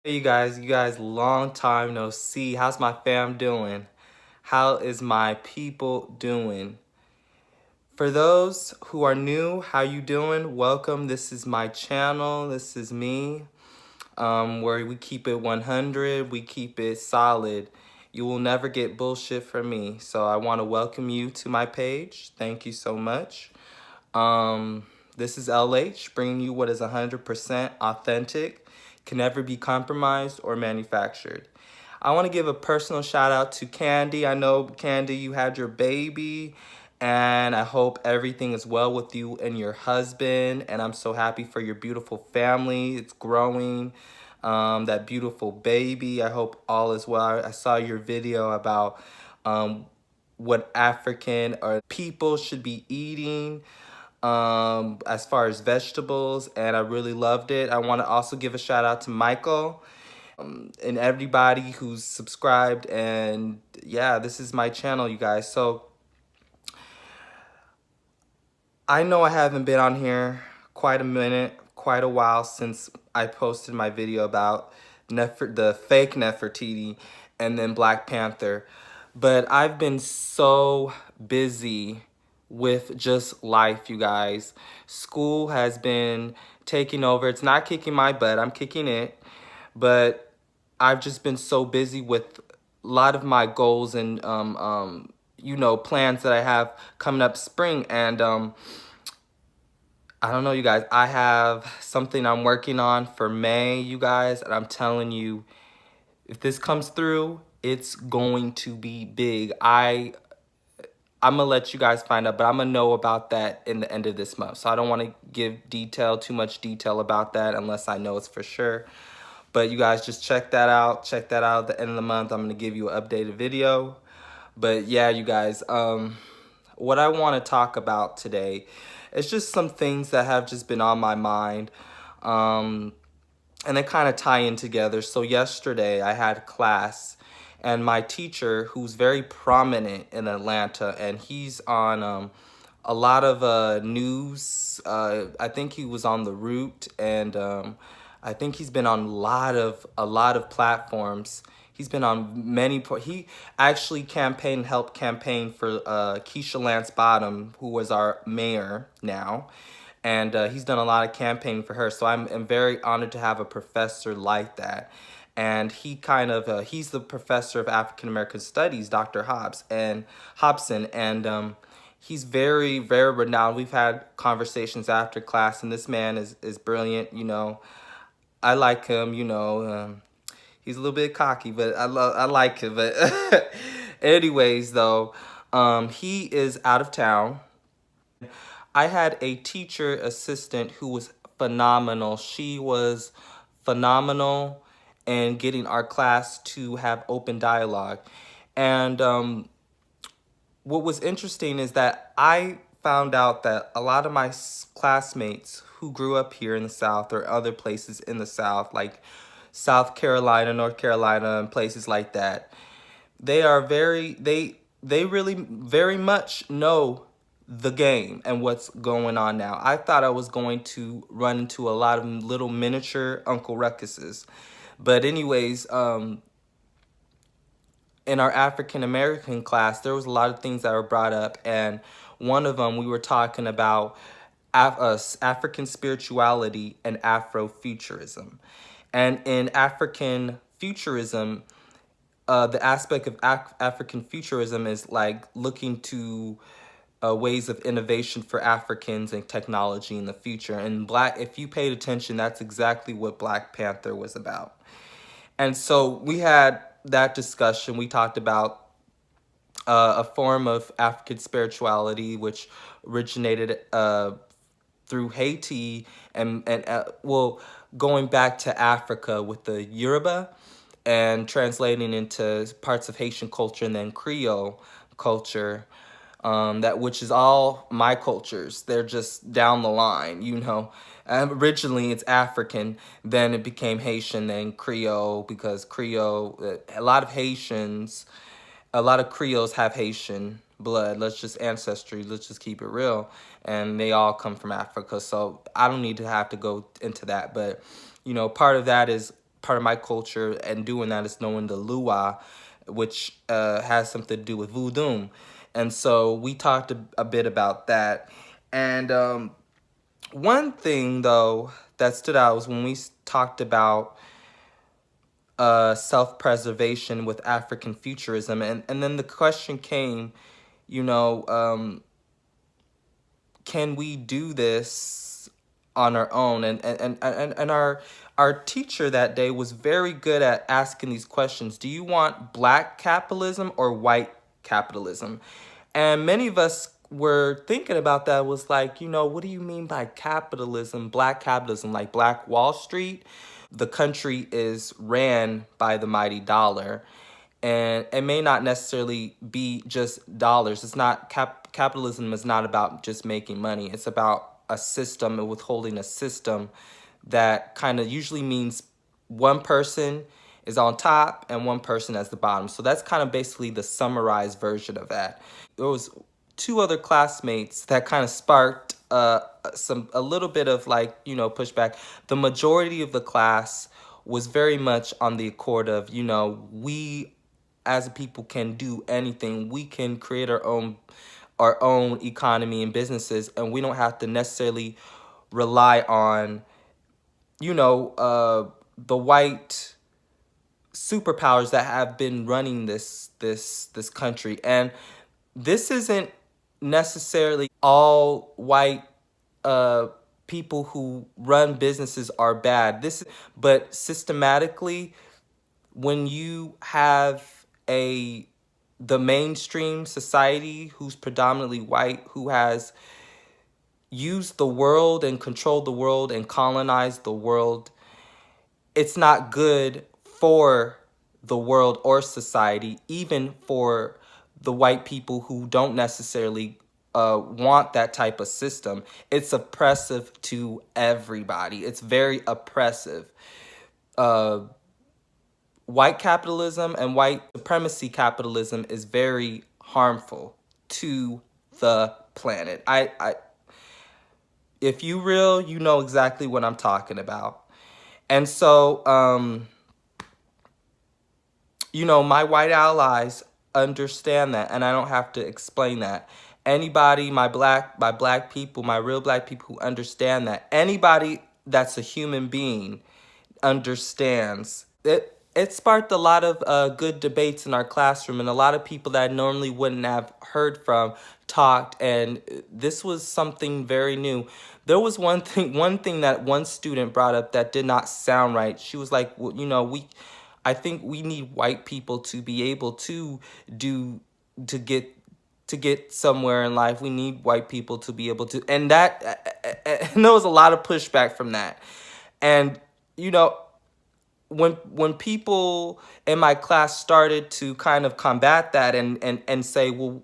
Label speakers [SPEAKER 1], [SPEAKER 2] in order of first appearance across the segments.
[SPEAKER 1] Hey you guys, long time no see. How's my fam doing? How is my people doing? For those who are new, how you doing? Welcome. This is my channel. This is me. Where we keep it 100, we keep it solid. You will never get bullshit from me. So I want to welcome you to my page. Thank you so much. This is LH bringing you what is 100% authentic, can never be compromised or manufactured. I want to give a personal shout out to Candy. I know, Candy, you had your baby, and I hope everything is well with you and your husband. And I'm so happy for your beautiful family. It's growing. That beautiful baby. I hope all is well. I saw your video about what African or people should be eating as far as vegetables, and I really loved it. I want to also give a shout out to Michael and everybody who's subscribed. And yeah, this is my channel, you guys. So I know I haven't been on here quite a minute, quite a while since I posted my video about the fake Nefertiti and then Black Panther. But I've been so busy with just life, you guys. School has been taking over. It's not kicking my butt, I'm kicking it. But I've just been so busy with a lot of my goals and plans that I have coming up spring. And I don't know, you guys, I have something I'm working on for May, you guys, and I'm telling you, if this comes through, it's going to be big. I'm gonna let you guys find out, but I'm gonna know about that in the end of this month. So I don't want to give too much detail about that unless I know it's for sure. But you guys just check that out. Check that out at the end of the month. I'm gonna give you an updated video. But yeah, you guys, what I want to talk about today is just some things that have just been on my mind. And they kind of tie in together. So yesterday I had class, and my teacher, who's very prominent in Atlanta, and he's on a lot of news. I think he was on The Root, and I think he's been on a lot of platforms. He's been on many. He actually helped campaign for Keisha Lance Bottom, who was our mayor now. And he's done a lot of campaigning for her. So I'm very honored to have a professor like that. And he's the professor of African American Studies, Dr. Hobson. And he's very, very renowned. We've had conversations after class, and this man is brilliant. I like him, he's a little bit cocky, but I like him. But anyways, though, he is out of town. I had a teacher assistant who was phenomenal. She was phenomenal in getting our class to have open dialogue. And what was interesting is that I found out that a lot of my classmates who grew up here in the South or other places in the South, like South Carolina, North Carolina, and places like that, they really very much know the game and what's going on now. I thought I was going to run into a lot of little miniature Uncle Ruckuses. But anyways, in our African American class, there was a lot of things that were brought up, and one of them we were talking about African spirituality and Afrofuturism. And in African futurism, the aspect of African futurism is like looking to ways of innovation for Africans and technology in the future. And if you paid attention, that's exactly what Black Panther was about. And so we had that discussion. We talked about a form of African spirituality which originated through Haiti and going back to Africa with the Yoruba and translating into parts of Haitian culture and then Creole culture, which is all my cultures. They're just down the line. Originally it's African, then it became Haitian, then Creole, because Creole, a lot of Creoles have Haitian blood. Let's just keep it real. And they all come from Africa. So I don't need to have to go into that. But, part of that is part of my culture, and doing that is knowing the Lua, which has something to do with voodoo. And so we talked a bit about that. And one thing, though, that stood out was when we talked about self-preservation with African futurism. And then the question came, you know, can we do this on our own? And our teacher that day was very good at asking these questions. Do you want black capitalism or white capitalism? And many of us were thinking about that, was like, what do you mean by capitalism, black capitalism, like Black Wall Street? The country is ran by the mighty dollar, and it may not necessarily be just dollars. It's not capitalism is not about just making money. It's about a system and withholding a system that kind of usually means one person is on top and one person at the bottom. So that's kind of basically the summarized version of that. There was two other classmates that kind of sparked a little bit of pushback. The majority of the class was very much on the accord of, we as a people can do anything. We can create our own economy and businesses, and we don't have to necessarily rely on the white superpowers that have been running this country. And this isn't necessarily all white people who run businesses are bad. But systematically, when you have the mainstream society who's predominantly white, who has used the world and controlled the world and colonized the world, it's not good for the world or society, even for the white people who don't necessarily want that type of system. It's oppressive to everybody. It's very oppressive. White capitalism and white supremacy capitalism is very harmful to the planet. If you real, you know exactly what I'm talking about. And so, my white allies understand that, and I don't have to explain that. Anybody, my black people, my real black people who understand that, anybody that's a human being understands. It sparked a lot of good debates in our classroom, and a lot of people that I normally wouldn't have heard from talked, and this was something very new. There was one thing that one student brought up that did not sound right. She was like, well, I think we need white people to be able to do to get somewhere in life. We need white people to be able to, and there was a lot of pushback from that. And when people in my class started to kind of combat that and say, well,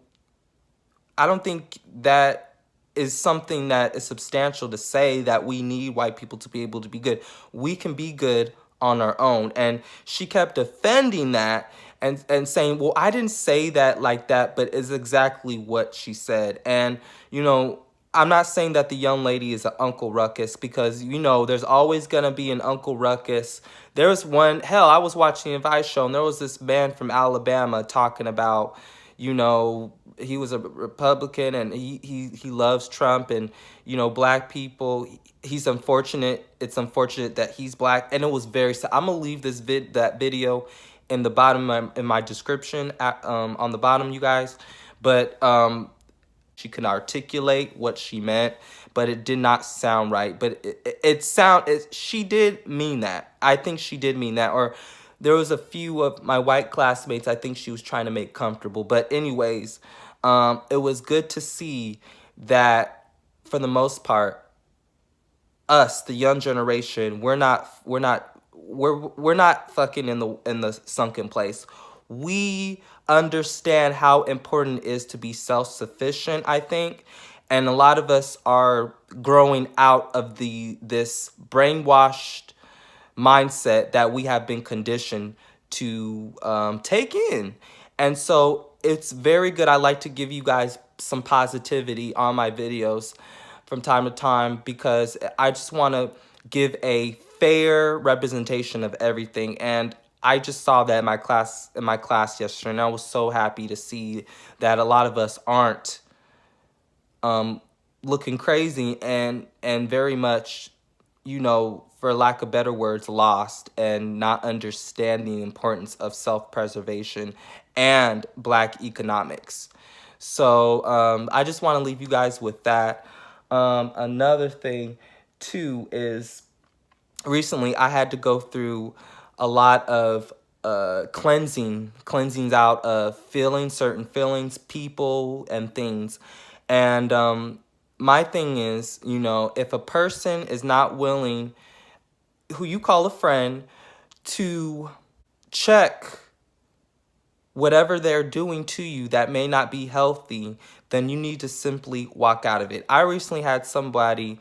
[SPEAKER 1] I don't think that is something that is substantial to say, that we need white people to be able to be good. We can be good on our own. And she kept defending that and saying, well, I didn't say that like that, but it's exactly what she said. And, I'm not saying that the young lady is an Uncle Ruckus, because, there's always going to be an Uncle Ruckus. There was I was watching a Vice show, and there was this man from Alabama talking about, he was a Republican, and he loves Trump, and, black people. It's unfortunate that he's black, and it was very sad. I'm going to leave that video in the bottom, in my description, on the bottom, you guys. But, she can articulate what she meant, but it did not sound right. But she did mean that. I think she did mean that. Or there was a few of my white classmates I think she was trying to make comfortable. But anyways, it was good to see that for the most part, us, the young generation, we're not fucking in the sunken place. We understand how important it is to be self-sufficient, I think. And a lot of us are growing out of this brainwashed mindset that we have been conditioned to take in. And so it's very good. I like to give you guys some positivity on my videos from time to time, because I just want to give a fair representation of everything. And I just saw that in my class yesterday, and I was so happy to see that a lot of us aren't um, looking crazy and very much, for lack of better words, lost and not understanding the importance of self-preservation and Black economics. So I just want to leave you guys with that. Another thing too is recently I had to go through a lot of cleansings out of feelings, certain feelings, people, and things. And my thing is, if a person is not willing, who you call a friend, to check whatever they're doing to you that may not be healthy, then you need to simply walk out of it. I recently had somebody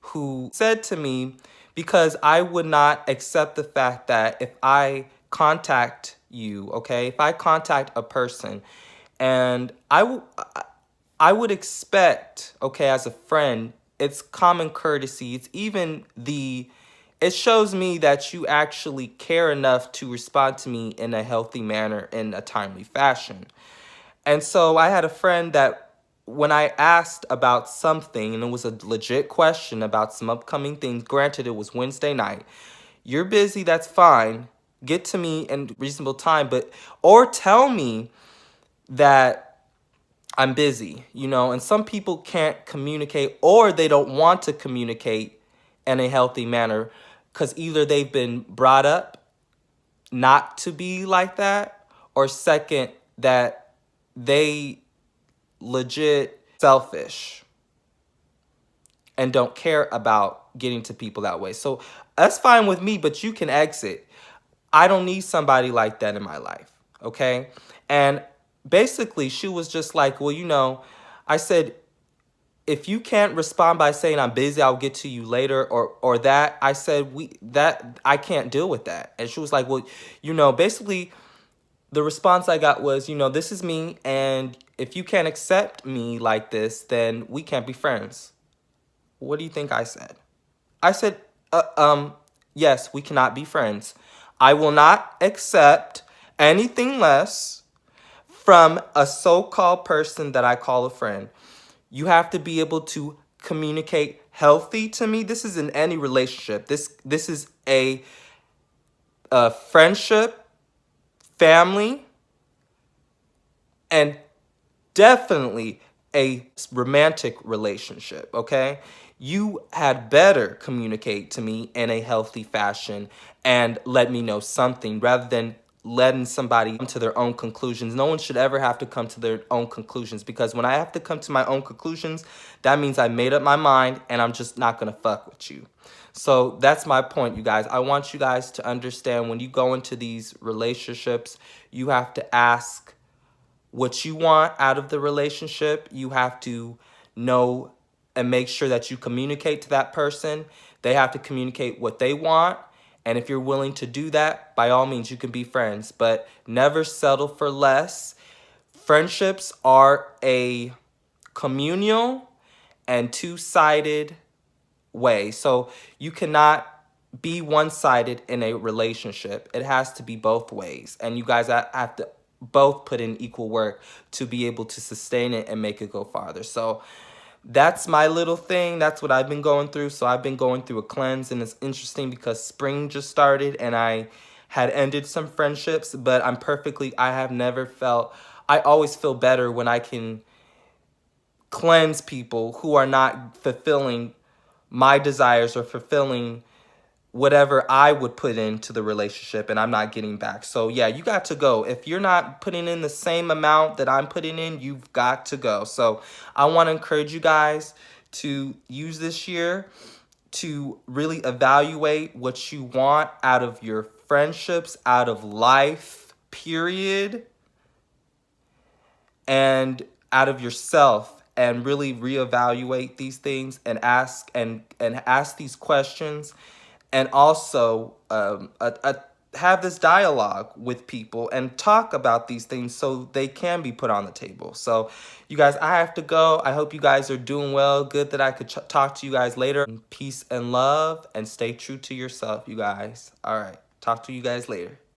[SPEAKER 1] who said to me, because I would not accept the fact that if I contact you, okay, if I contact a person, and I would expect, okay, as a friend, it's common courtesy. It shows me that you actually care enough to respond to me in a healthy manner, in a timely fashion. And so I had a friend that when I asked about something, and it was a legit question about some upcoming things, granted it was Wednesday night, you're busy, that's fine. Get to me in reasonable time, or tell me that I'm busy, and some people can't communicate or they don't want to communicate in a healthy manner because either they've been brought up not to be like that, or second, that they legit selfish and don't care about getting to people that way. So that's fine with me, but you can exit. I don't need somebody like that in my life, okay? And basically, she was just like, well, I said, if you can't respond by saying I'm busy, I'll get to you later, or that, I said, I can't deal with that. And she was like, well, basically the response I got was, this is me, and if you can't accept me like this, then we can't be friends. What do you think I said? I said, yes, we cannot be friends. I will not accept anything less from a so-called person that I call a friend. You have to be able to communicate healthy to me. This is in any relationship. This is a friendship, family, and definitely a romantic relationship, okay? You had better communicate to me in a healthy fashion and let me know something rather than letting somebody come to their own conclusions. No one should ever have to come to their own conclusions, because when I have to come to my own conclusions, that means I made up my mind and I'm just not gonna fuck with you. So that's my point, you guys. I want you guys to understand, when you go into these relationships, you have to ask what you want out of the relationship. You have to know and make sure that you communicate to that person. They have to communicate what they want. And if you're willing to do that, by all means, you can be friends, but never settle for less. Friendships are a communal and two-sided way. So you cannot be one-sided in a relationship. It has to be both ways. And you guys have to both put in equal work to be able to sustain it and make it go farther. So that's my little thing. That's what I've been going through. So I've been going through a cleanse, and it's interesting because spring just started and I had ended some friendships, but I have never felt, I always feel better when I can cleanse people who are not fulfilling my desires or fulfilling whatever I would put into the relationship, and I'm not getting back. So yeah, you got to go. If you're not putting in the same amount that I'm putting in, you've got to go. So I want to encourage you guys to use this year to really evaluate what you want out of your friendships, out of life, period, and out of yourself, and really reevaluate these things and ask these questions. And also have this dialogue with people and talk about these things so they can be put on the table. So you guys, I have to go. I hope you guys are doing well. Good that I could talk to you guys later. Peace and love, and stay true to yourself, you guys. All right, talk to you guys later.